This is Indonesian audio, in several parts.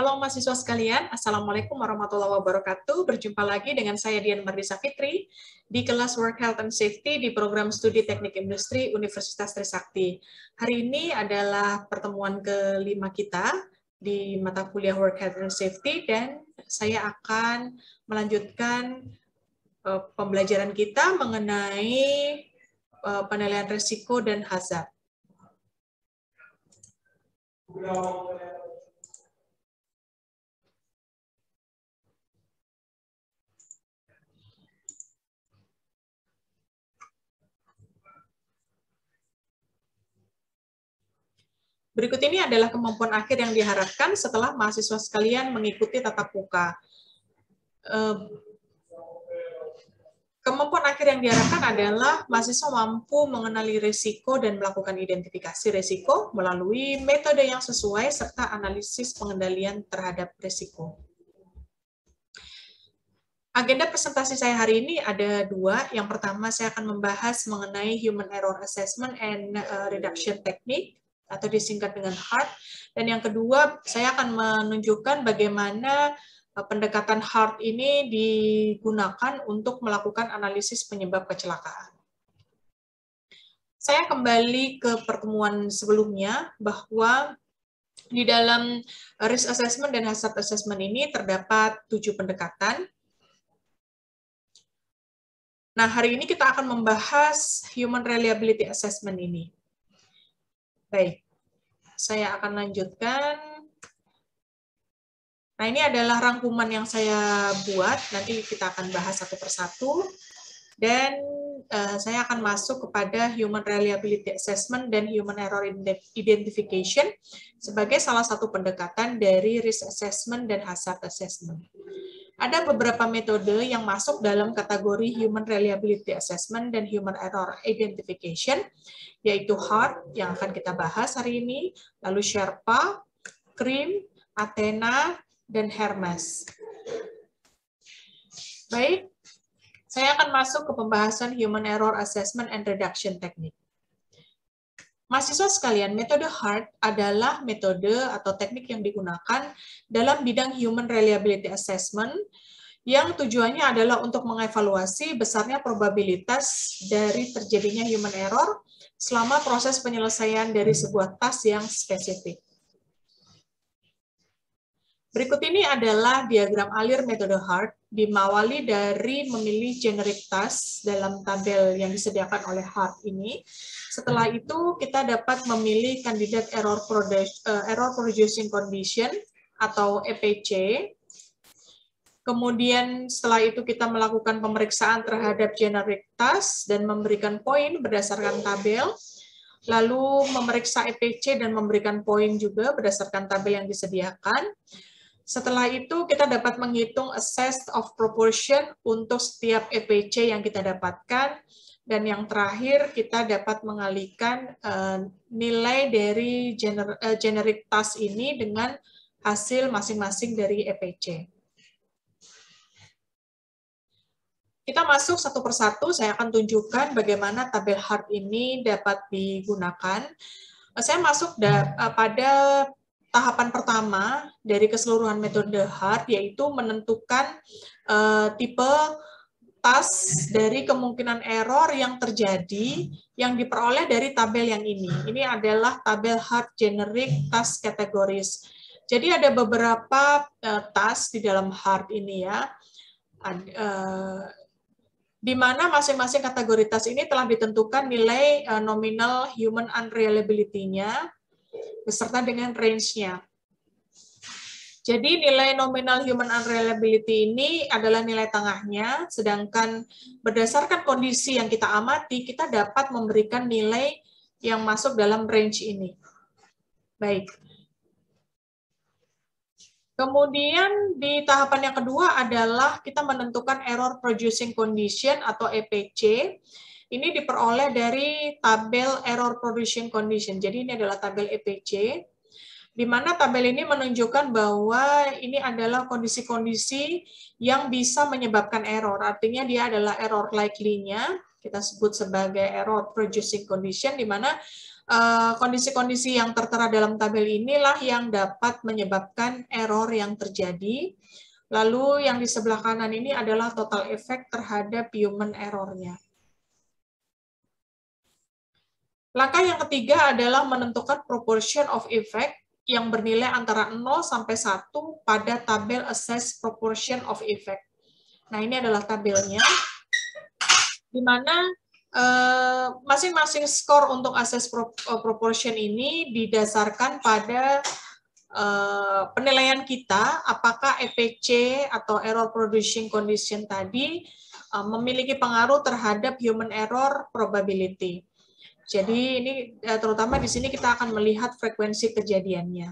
Halo mahasiswa sekalian, Assalamualaikum warahmatullahi wabarakatuh. Berjumpa lagi dengan saya Dian Mardisa Fitri di kelas Work Health and Safety di program studi Teknik Industri Universitas Trisakti. Hari ini adalah pertemuan kelima kita di mata kuliah Work Health and Safety dan saya akan melanjutkan pembelajaran kita mengenai penilaian risiko dan hazard. Berikut ini adalah kemampuan akhir yang diharapkan setelah mahasiswa sekalian mengikuti tatap muka. Kemampuan akhir yang diharapkan adalah mahasiswa mampu mengenali risiko dan melakukan identifikasi risiko melalui metode yang sesuai serta analisis pengendalian terhadap risiko. Agenda presentasi saya hari ini ada dua. Yang pertama saya akan membahas mengenai Human Error Assessment and Reduction Technique, atau disingkat dengan HART. Dan yang kedua, saya akan menunjukkan bagaimana pendekatan HART ini digunakan untuk melakukan analisis penyebab kecelakaan. Saya kembali ke pertemuan sebelumnya, bahwa di dalam Risk Assessment dan Hazard Assessment ini terdapat 7 pendekatan. Nah, hari ini kita akan membahas Human Reliability Assessment ini. Baik, saya akan lanjutkan. Nah, ini adalah rangkuman yang saya buat, nanti kita akan bahas satu persatu. Dan saya akan masuk kepada Human Reliability Assessment dan Human Error Identification sebagai salah satu pendekatan dari Risk Assessment dan Hazard Assessment. Ada beberapa metode yang masuk dalam kategori Human Reliability Assessment dan Human Error Identification, yaitu HART yang akan kita bahas hari ini, lalu Sherpa, CRIM, Athena, dan Hermes. Baik, saya akan masuk ke pembahasan Human Error Assessment and Reduction Technique. Mahasiswa sekalian, metode HART adalah metode atau teknik yang digunakan dalam bidang Human Reliability Assessment yang tujuannya adalah untuk mengevaluasi besarnya probabilitas dari terjadinya human error selama proses penyelesaian dari sebuah task yang spesifik. Berikut ini adalah diagram alir metode HART, dimawali dari memilih generic task dalam tabel yang disediakan oleh HART ini. Setelah itu, kita dapat memilih kandidat error producing condition atau EPC. Kemudian setelah itu kita melakukan pemeriksaan terhadap generic task dan memberikan poin berdasarkan tabel. Lalu memeriksa EPC dan memberikan poin juga berdasarkan tabel yang disediakan. Setelah itu kita dapat menghitung assessed of proportion untuk setiap EPC yang kita dapatkan. Dan yang terakhir kita dapat mengalihkan nilai dari generic task ini dengan hasil masing-masing dari EPC. Kita masuk satu persatu, saya akan tunjukkan bagaimana tabel HART ini dapat digunakan. Saya masuk pada tahapan pertama dari keseluruhan metode HART, yaitu menentukan tipe task dari kemungkinan error yang terjadi yang diperoleh dari tabel yang ini. Ini adalah tabel HART Generic Task Categories. Jadi ada beberapa task di dalam HART ini ya, di mana masing-masing kategori task ini telah ditentukan nilai nominal human unreliability-nya beserta dengan range-nya. Jadi nilai nominal human unreliability ini adalah nilai tengahnya, sedangkan berdasarkan kondisi yang kita amati, kita dapat memberikan nilai yang masuk dalam range ini. Baik. Kemudian di tahapan yang kedua adalah kita menentukan error producing condition atau EPC. Ini diperoleh dari tabel error producing condition. Jadi ini adalah tabel EPC. Di mana tabel ini menunjukkan bahwa ini adalah kondisi-kondisi yang bisa menyebabkan error. Artinya dia adalah error likely-nya, kita sebut sebagai error producing condition, di mana kondisi-kondisi yang tertera dalam tabel inilah yang dapat menyebabkan error yang terjadi. Lalu yang di sebelah kanan ini adalah total effect terhadap human error-nya. Langkah yang ketiga adalah menentukan proportion of effect yang bernilai antara 0 sampai 1 pada tabel assess proportion of effect. Nah, ini adalah tabelnya, di mana masing-masing skor untuk assess proportion ini didasarkan pada penilaian kita, apakah EPC atau error producing condition tadi memiliki pengaruh terhadap human error probability. Jadi ini terutama di sini kita akan melihat frekuensi kejadiannya.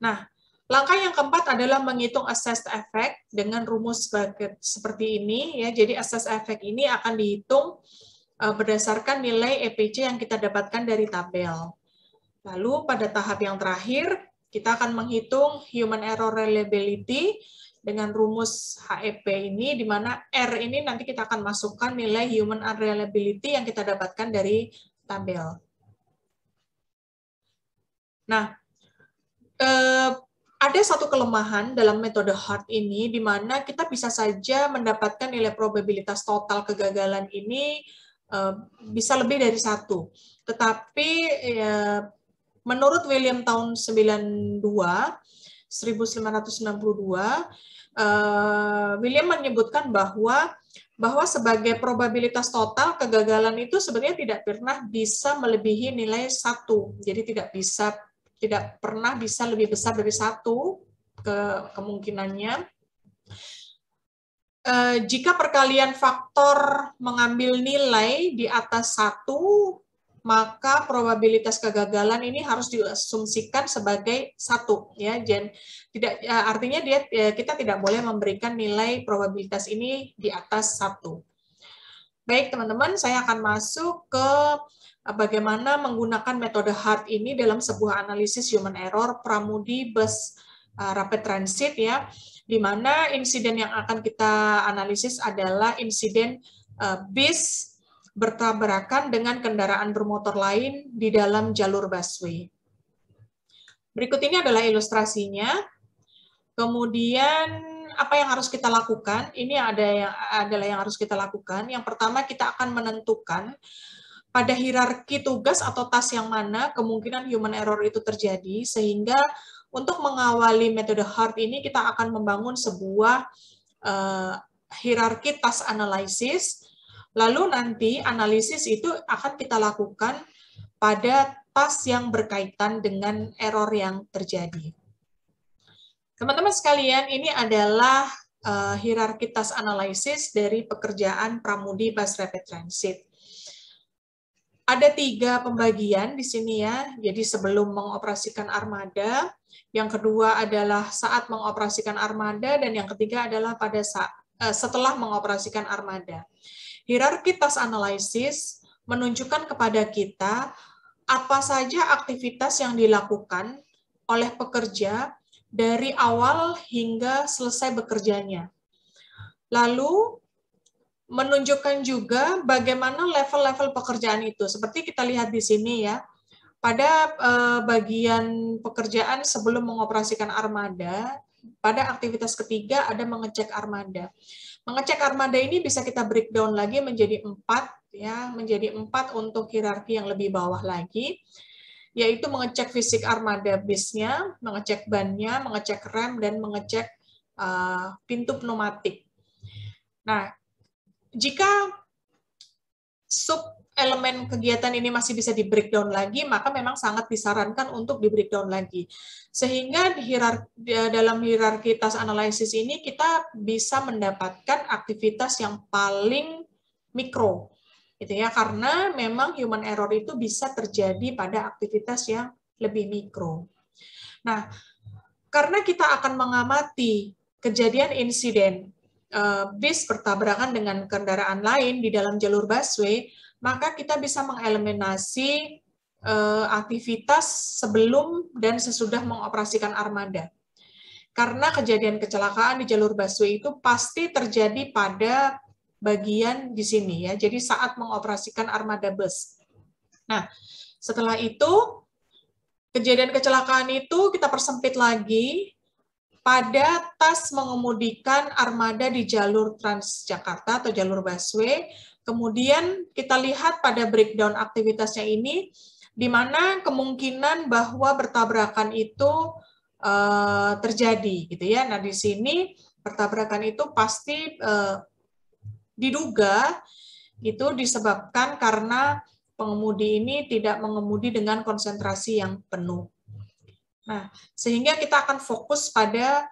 Nah, langkah yang keempat adalah menghitung assessed effect dengan rumus seperti ini ya. Jadi assessed effect ini akan dihitung berdasarkan nilai EPC yang kita dapatkan dari tabel. Lalu pada tahap yang terakhir kita akan menghitung human error reliability dengan rumus HEP ini, di mana R ini nanti kita akan masukkan nilai human unreliability yang kita dapatkan dari tabel. Nah, ada satu kelemahan dalam metode HART ini, di mana kita bisa saja mendapatkan nilai probabilitas total kegagalan ini bisa lebih dari 1. Tetapi menurut William tahun 1992, William menyebutkan bahwa sebagai probabilitas total kegagalan itu sebenarnya tidak pernah bisa melebihi nilai 1. Jadi tidak pernah bisa lebih besar dari 1 kemungkinannya. Jika perkalian faktor mengambil nilai di atas 1, maka probabilitas kegagalan ini harus diasumsikan sebagai 1 ya. Dan artinya kita tidak boleh memberikan nilai probabilitas ini di atas 1. Baik teman-teman, saya akan masuk ke bagaimana menggunakan metode HART ini dalam sebuah analisis human error Pramudi Bus Rapid Transit ya, di mana insiden yang akan kita analisis adalah insiden bis bertabrakan dengan kendaraan bermotor lain di dalam jalur busway. Berikut ini adalah ilustrasinya. Kemudian apa yang harus kita lakukan? Ini adalah yang harus kita lakukan. Yang pertama, kita akan menentukan pada hierarki tugas atau task yang mana kemungkinan human error itu terjadi, sehingga untuk mengawali metode HART ini kita akan membangun sebuah hierarki task analysis. Lalu nanti analisis itu akan kita lakukan pada task yang berkaitan dengan error yang terjadi. Teman-teman sekalian, ini adalah hierarki task analysis dari pekerjaan Pramudi Bus Rapid Transit. Ada 3 pembagian di sini ya. Jadi sebelum mengoperasikan armada, yang kedua adalah saat mengoperasikan armada, dan yang ketiga adalah pada setelah mengoperasikan armada. Hierarki task analysis menunjukkan kepada kita apa saja aktivitas yang dilakukan oleh pekerja dari awal hingga selesai bekerjanya. Lalu menunjukkan juga bagaimana level-level pekerjaan itu. Seperti kita lihat di sini ya, pada bagian pekerjaan sebelum mengoperasikan armada, pada aktivitas ketiga ada mengecek armada. Mengecek armada ini bisa kita breakdown lagi menjadi 4 ya, menjadi 4 untuk hierarki yang lebih bawah lagi, yaitu mengecek fisik armada bisnya, mengecek bannya, mengecek rem, dan mengecek pintu pneumatik. Nah, jika sub elemen kegiatan ini masih bisa di breakdown lagi, maka memang sangat disarankan untuk di breakdown lagi. Sehingga dalam hierarki task analysis ini kita bisa mendapatkan aktivitas yang paling mikro, gitu ya, karena memang human error itu bisa terjadi pada aktivitas yang lebih mikro. Nah, karena kita akan mengamati kejadian insiden bis bertabrakan dengan kendaraan lain di dalam jalur busway, maka kita bisa mengeliminasi aktivitas sebelum dan sesudah mengoperasikan armada. Karena kejadian kecelakaan di jalur busway itu pasti terjadi pada bagian di sini ya. Jadi saat mengoperasikan armada bus. Nah, setelah itu kejadian kecelakaan itu kita persempit lagi pada tas mengemudikan armada di jalur Transjakarta atau jalur busway. Kemudian kita lihat pada breakdown aktivitasnya ini, di mana kemungkinan bahwa bertabrakan itu terjadi, gitu ya. Nah, di sini bertabrakan itu pasti diduga itu disebabkan karena pengemudi ini tidak mengemudi dengan konsentrasi yang penuh. Nah, sehingga kita akan fokus pada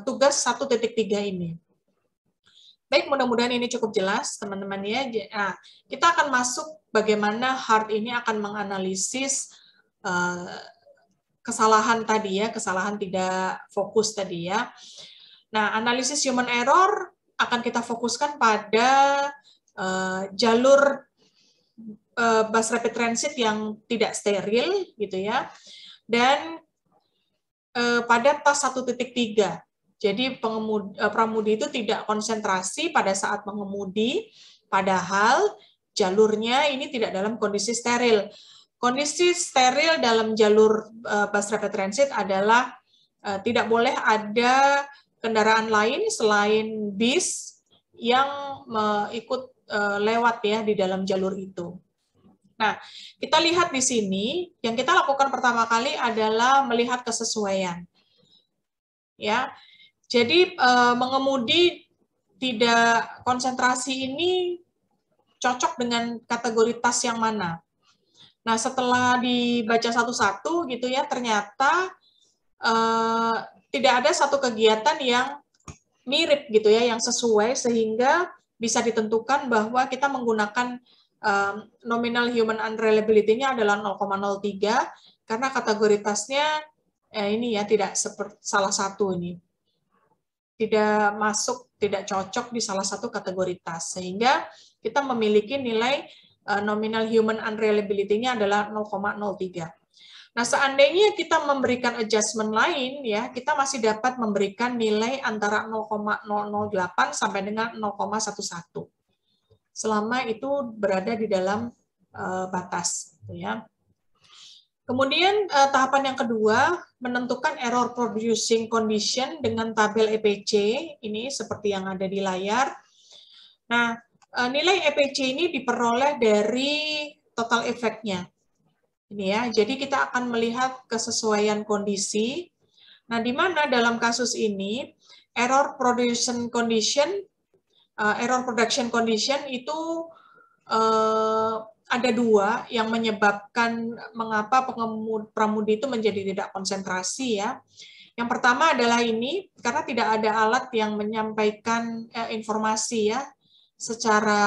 tugas 1.3 ini. Baik, mudah-mudahan ini cukup jelas, teman-teman ya. Nah, kita akan masuk bagaimana HART ini akan menganalisis kesalahan tadi ya, kesalahan tidak fokus tadi ya. Nah, analisis human error akan kita fokuskan pada jalur bus rapid transit yang tidak steril gitu ya, dan pada tas 1.3. Jadi pramudi itu tidak konsentrasi pada saat mengemudi, padahal jalurnya ini tidak dalam kondisi steril. Kondisi steril dalam jalur bus rapid transit adalah tidak boleh ada kendaraan lain selain bis yang ikut lewat ya di dalam jalur itu. Nah, kita lihat di sini, yang kita lakukan pertama kali adalah melihat kesesuaian. Ya, jadi mengemudi tidak konsentrasi ini cocok dengan kategori tas yang mana. Nah, setelah dibaca satu-satu gitu ya, ternyata tidak ada satu kegiatan yang mirip gitu ya, yang sesuai sehingga bisa ditentukan bahwa kita menggunakan nominal human unreliability-nya adalah 0,03 karena kategori tasnya ini ya tidak seperti salah satu ini. Tidak masuk, tidak cocok di salah satu kategori tas, sehingga kita memiliki nilai nominal human unreliability-nya adalah 0,03. Nah, seandainya kita memberikan adjustment lain, ya, kita masih dapat memberikan nilai antara 0,008 sampai dengan 0,11. Selama itu berada di dalam batas. Ya. Kemudian tahapan yang kedua, menentukan error producing condition dengan tabel EPC, ini seperti yang ada di layar. Nah, nilai EPC ini diperoleh dari total efeknya. Ini ya, jadi kita akan melihat kesesuaian kondisi. Nah, di mana dalam kasus ini error production condition itu ada dua yang menyebabkan mengapa pramudi itu menjadi tidak konsentrasi ya. Yang pertama adalah ini karena tidak ada alat yang menyampaikan informasi ya secara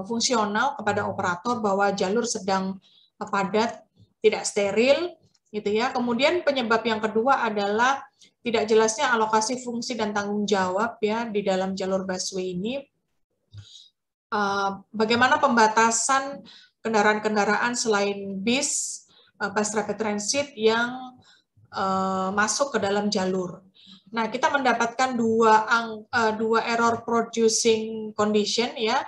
fungsional kepada operator bahwa jalur sedang padat, tidak steril, gitu ya. Kemudian penyebab yang kedua adalah tidak jelasnya alokasi fungsi dan tanggung jawab ya di dalam jalur busway ini. Bagaimana pembatasan kendaraan-kendaraan selain bis, bus rapid transit yang masuk ke dalam jalur. Nah, kita mendapatkan dua error producing condition ya.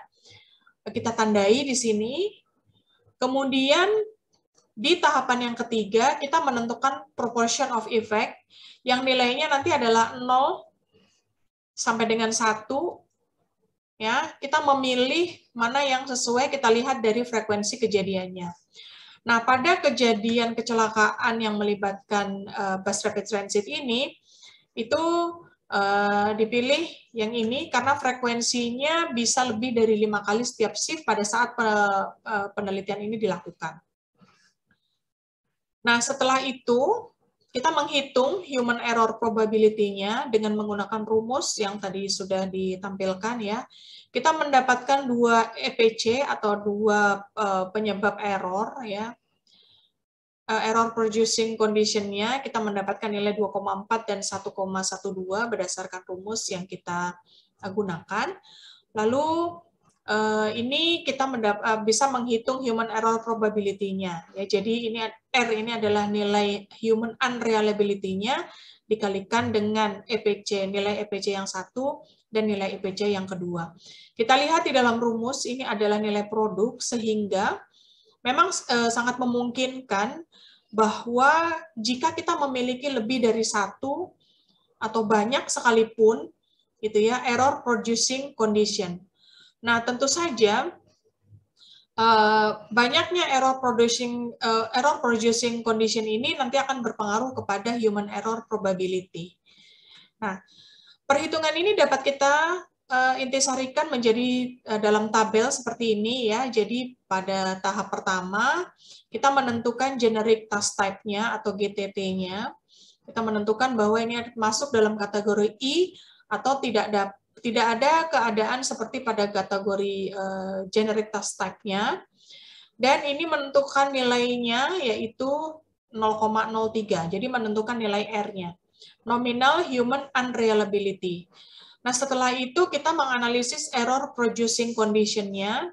Kita tandai di sini. Kemudian di tahapan yang ketiga, kita menentukan proportion of effect, yang nilainya nanti adalah 0 sampai dengan 1. Ya, kita memilih mana yang sesuai, kita lihat dari frekuensi kejadiannya. Nah, pada kejadian kecelakaan yang melibatkan bus rapid transit ini, itu dipilih yang ini karena frekuensinya bisa lebih dari 5 kali setiap shift pada saat penelitian ini dilakukan. Nah, setelah itu, kita menghitung human error probability-nya dengan menggunakan rumus yang tadi sudah ditampilkan ya. Kita mendapatkan dua EPC atau dua penyebab error ya. Error producing condition-nya kita mendapatkan nilai 2,4 dan 1,12 berdasarkan rumus yang kita gunakan. Lalu ini kita bisa menghitung human error probability-nya. Ya, jadi ini R ini adalah nilai human unreliability-nya dikalikan dengan EPC, nilai EPC yang satu dan nilai EPC yang kedua. Kita lihat di dalam rumus ini adalah nilai produk, sehingga memang sangat memungkinkan bahwa jika kita memiliki lebih dari satu atau banyak sekalipun, gitu ya, error producing condition. Nah, tentu saja banyaknya error producing condition ini nanti akan berpengaruh kepada human error probability. Nah, perhitungan ini dapat kita intisarikan menjadi dalam tabel seperti ini ya. Jadi pada tahap pertama kita menentukan generic task type-nya atau GTT-nya. Kita menentukan bahwa ini masuk dalam kategori I atau tidak ada keadaan seperti pada kategori generic task type-nya. Dan ini menentukan nilainya yaitu 0,03. Jadi menentukan nilai R-nya. Nominal human unreliability. Nah, setelah itu kita menganalisis error producing condition-nya.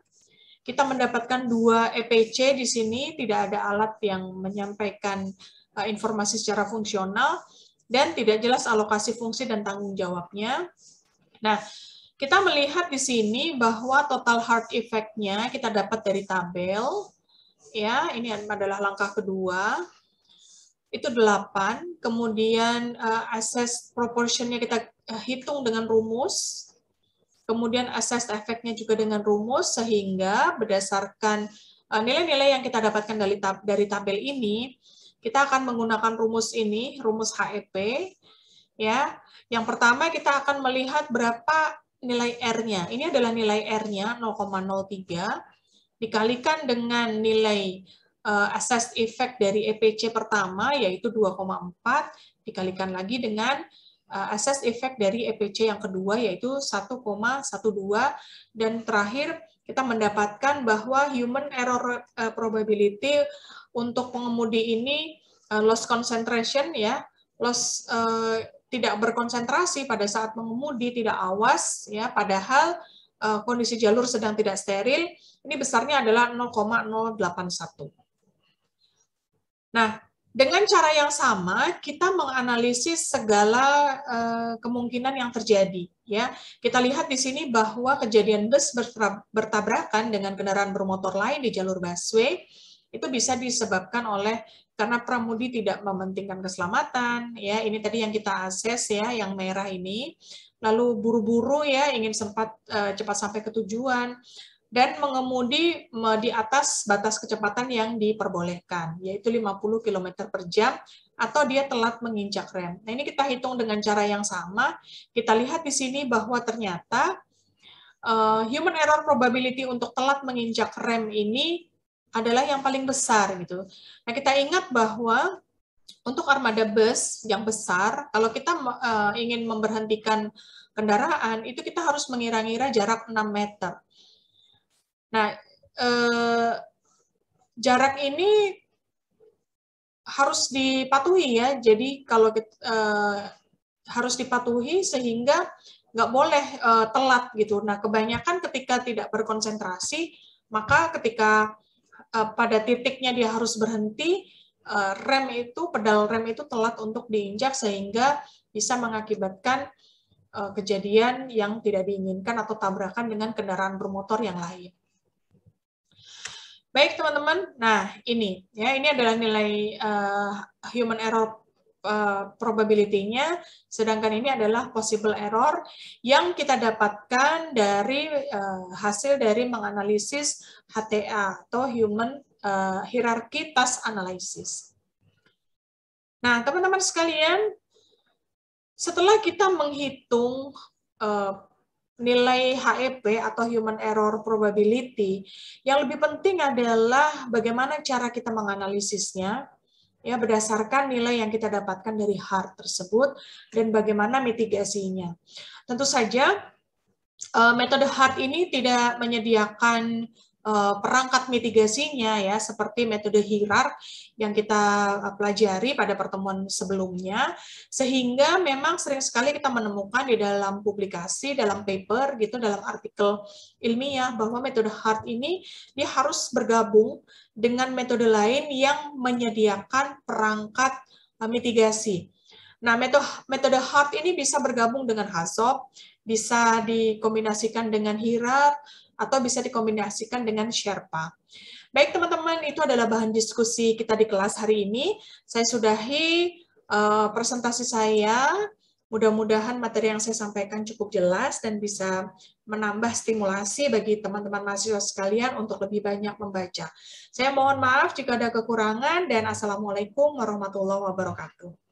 Kita mendapatkan 2 EPC di sini, tidak ada alat yang menyampaikan informasi secara fungsional, dan tidak jelas alokasi fungsi dan tanggung jawabnya. Nah, kita melihat di sini bahwa total hard effect-nya kita dapat dari tabel. Ya, ini adalah langkah kedua. Itu 8. Kemudian assess proportion-nya kita hitung dengan rumus. Kemudian assess effect-nya juga dengan rumus, sehingga berdasarkan nilai-nilai yang kita dapatkan dari tabel ini, kita akan menggunakan rumus ini, rumus HEP. Ya, yang pertama kita akan melihat berapa nilai R-nya. Ini adalah nilai R-nya 0,03 dikalikan dengan nilai assessed effect dari EPC pertama yaitu 2,4 dikalikan lagi dengan assessed effect dari EPC yang kedua yaitu 1,12 dan terakhir kita mendapatkan bahwa human error probability untuk pengemudi ini loss concentration ya, loss tidak berkonsentrasi pada saat mengemudi, tidak awas ya, padahal kondisi jalur sedang tidak steril, ini besarnya adalah 0,081. Nah, dengan cara yang sama kita menganalisis segala kemungkinan yang terjadi ya. Kita lihat di sini bahwa kejadian bus bertabrakan dengan kendaraan bermotor lain di jalur busway itu bisa disebabkan oleh karena pramudi tidak mementingkan keselamatan ya. Ini tadi yang kita akses ya, yang merah ini. Lalu buru-buru ya, ingin cepat sampai ke tujuan, dan mengemudi di atas batas kecepatan yang diperbolehkan, yaitu 50 km per jam, atau dia telat menginjak rem. Nah, ini kita hitung dengan cara yang sama. Kita lihat di sini bahwa ternyata human error probability untuk telat menginjak rem ini adalah yang paling besar gitu. Nah, kita ingat bahwa untuk armada bus yang besar, kalau kita ingin memberhentikan kendaraan, itu kita harus mengira-ngira jarak 6 meter. Nah, jarak ini harus dipatuhi ya. Jadi kalau kita, harus dipatuhi sehingga nggak boleh telat gitu. Nah, kebanyakan ketika tidak berkonsentrasi, maka ketika pada titiknya dia harus berhenti, pedal rem itu telat untuk diinjak sehingga bisa mengakibatkan kejadian yang tidak diinginkan atau tabrakan dengan kendaraan bermotor yang lain. Baik teman-teman, nah ini ya, ini adalah nilai human error probability-nya, sedangkan ini adalah possible error yang kita dapatkan dari hasil dari menganalisis HTA atau Human Hierarchy Task Analysis. Nah teman-teman sekalian, setelah kita menghitung nilai HEP atau Human Error Probability, yang lebih penting adalah bagaimana cara kita menganalisisnya, ya berdasarkan nilai yang kita dapatkan dari HART tersebut dan bagaimana mitigasinya. Tentu saja metode HART ini tidak menyediakan perangkat mitigasinya ya, seperti metode hierark yang kita pelajari pada pertemuan sebelumnya, sehingga memang sering sekali kita menemukan di dalam publikasi, dalam paper gitu, dalam artikel ilmiah bahwa metode HART ini dia harus bergabung dengan metode lain yang menyediakan perangkat mitigasi. Nah, metode HART ini bisa bergabung dengan HAZOP, bisa dikombinasikan dengan hierark, atau bisa dikombinasikan dengan Sherpa. Baik teman-teman, itu adalah bahan diskusi kita di kelas hari ini. Saya sudahi presentasi saya. Mudah-mudahan materi yang saya sampaikan cukup jelas dan bisa menambah stimulasi bagi teman-teman mahasiswa sekalian untuk lebih banyak membaca. Saya mohon maaf jika ada kekurangan dan Assalamualaikum warahmatullahi wabarakatuh.